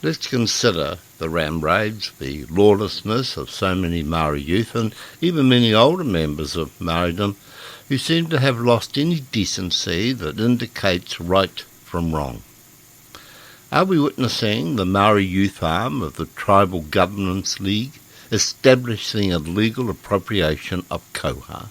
Let's consider the ram raids, the lawlessness of so many Maori youth and even many older members of Maoridom who seem to have lost any decency that indicates right from wrong. Are we witnessing the Maori youth arm of the Tribal Governance League establishing a legal appropriation of koha?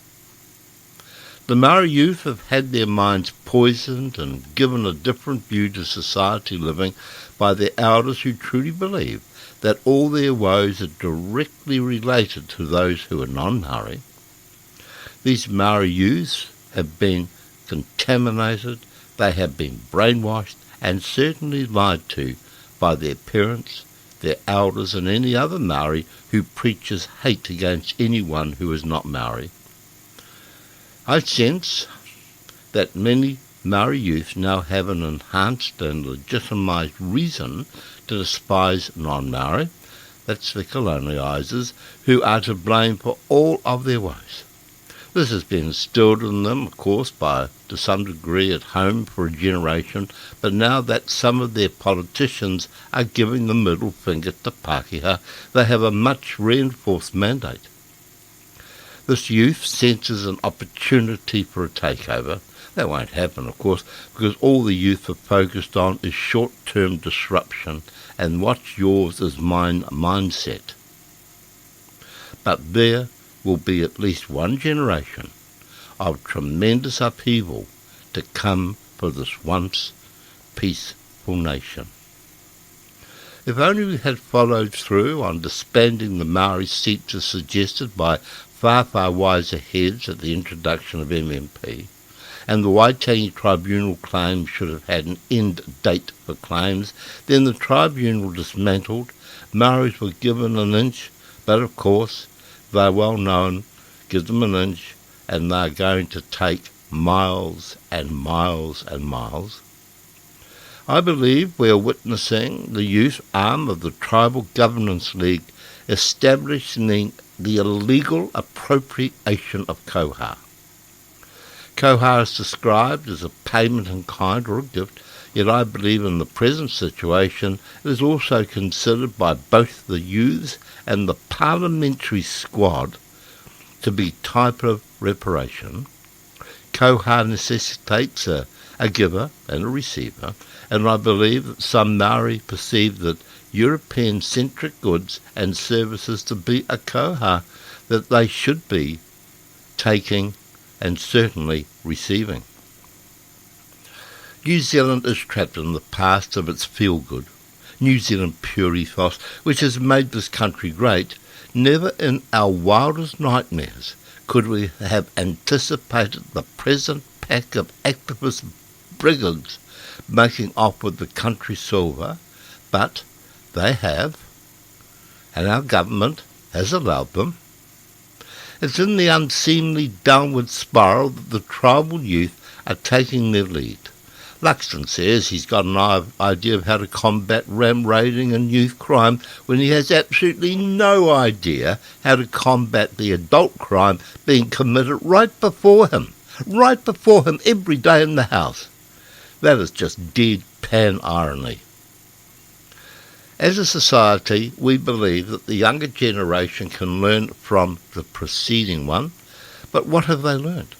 The Maori youth have had their minds poisoned and given a different view to society living by their elders who truly believe that all their woes are directly related to those who are non-Maori. These Maori youths have been contaminated, they have been brainwashed and certainly lied to by their parents, their elders and any other Maori who preaches hate against anyone who is not Maori. I sense that many Maori youth now have an enhanced and legitimised reason to despise non-Maori, that's the colonisers, who are to blame for all of their woes. This has been instilled in them, of course, to some degree at home for a generation, but now that some of their politicians are giving the middle finger to Pākehā, they have a much reinforced mandate. This youth senses an opportunity for a takeover. That won't happen, of course, because all the youth are focused on is short-term disruption and what's yours is mine mindset. But there will be at least one generation of tremendous upheaval to come for this once peaceful nation. If only we had followed through on disbanding the Maori seats as suggested by far wiser heads at the introduction of MMP, and the Waitangi Tribunal claims should have had an end date for claims, then the tribunal dismantled, Maoris were given an inch, but of course, they're well known, give them an inch, and they're going to take miles and miles and miles. I believe we are witnessing the youth arm of the Tribal Governance League establishing the illegal appropriation of koha. Koha is described as a payment in kind or a gift, yet I believe in the present situation it is also considered by both the youths and the parliamentary squad to be type of reparation. Koha necessitates a giver and a receiver, and I believe that some Maori perceive that European-centric goods and services to be a koha that they should be taking and certainly receiving. New Zealand is trapped in the past of its feel-good, New Zealand pure ethos, which has made this country great. Never in our wildest nightmares could we have anticipated the present pack of activist brigands making off with the country silver, but they have, and our government has allowed them. It's in the unseemly downward spiral that the tribal youth are taking their lead. Luxton says he's got an idea of how to combat ram raiding and youth crime when he has absolutely no idea how to combat the adult crime being committed right before him every day in the house. That is just deadpan irony. As a society, we believe that the younger generation can learn from the preceding one, but what have they learned?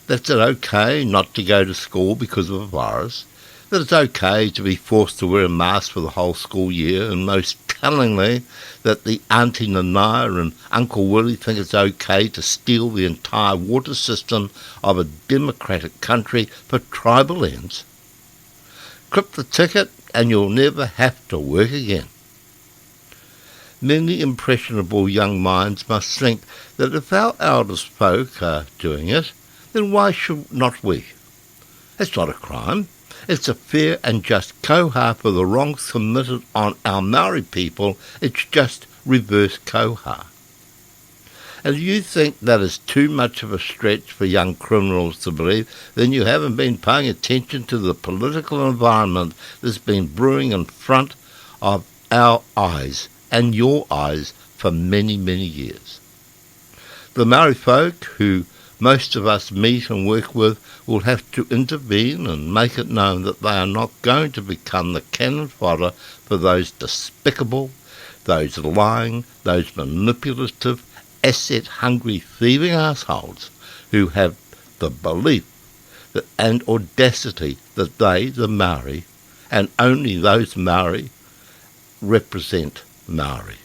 That it's okay not to go to school because of a virus, that it's okay to be forced to wear a mask for the whole school year, and most tellingly that the Auntie Nana and Uncle Willie think it's okay to steal the entire water system of a democratic country for tribal ends. Clip the ticket and you'll never have to work again. Many impressionable young minds must think that if our eldest folk are doing it, then why should not we? It's not a crime. It's a fair and just koha for the wrongs committed on our Maori people. It's just reverse koha. And if you think that is too much of a stretch for young criminals to believe, then you haven't been paying attention to the political environment that's been brewing in front of our eyes and your eyes for many, many years. The Maori folk who most of us meet and work with will have to intervene and make it known that they are not going to become the cannon fodder for those despicable, those lying, those manipulative, asset-hungry, thieving assholes who have the belief and audacity that they, the Maori, and only those Maori, represent Maori.